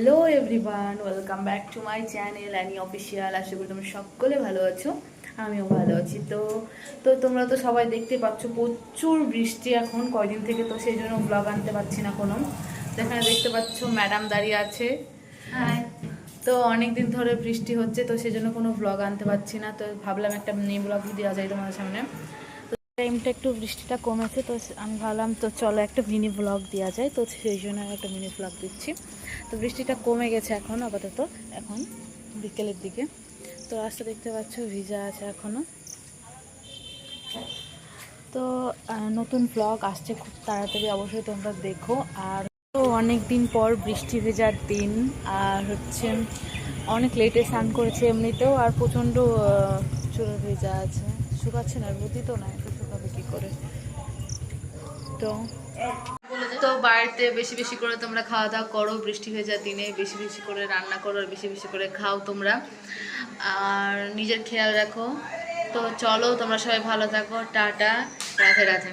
Hello everyone, welcome back to my channel Annie official. আশা করি তোমরা সকলে ভালো আছো, আমিও ভালো আছি। তো তো তোমরা তো সবাই দেখতে পাচ্ছ প্রচুর বৃষ্টি এখন কয়দিন থেকে, তো সেই জন্য ব্লগ আনতে পারছি না কোনো। তো এখানে দেখতে পাচ্ছ ম্যাডাম দাঁড়িয়ে আছে। তো অনেক দিন ধরে বৃষ্টি হচ্ছে, তো সেই জন্য কোনো ব্লগ আনতে পারছি না। তো ভাবলাম একটা মিনি ব্লগ দেওয়া যায় তোমাদের সামনে। টাইমটা একটু বৃষ্টিটা কমেছে, তো আমি ভাবলাম তো চলো একটা মিনি ব্লগ দেওয়া যায়, তো সেই জন্য একটা মিনি ব্লগ দিচ্ছি। তো বৃষ্টিটা কমে গেছে এখন আপাতত, এখন বিকেলের দিকে। তো রাস্তা দেখতে পাচ্ছ ভিজা আছে এখনও। তো নতুন ব্লগ আসছে খুব তাড়াতাড়ি, অবশ্যই তোমরা দেখো। আর তো অনেক দিন পর বৃষ্টি ভেজার দিন, আর হচ্ছে অনেক লেটে স্নান করেছে এমনিতেও, আর প্রচণ্ড চুল ভেজা আছে, শুকাচ্ছে না, রোদই তো নয়, তো শুকাবে কী করে। তো তো বাড়িতে বেশি বেশি করে তোমরা খাওয়া দাওয়া করো, বৃষ্টি ভেজা দিনে বেশি বেশি করে রান্না করো, আর বেশি বেশি করে খাও তোমরা, আর নিজের খেয়াল রাখো। তো চলো, তোমরা সবাই ভালো থাকো, টাটা, রাধে রাধে।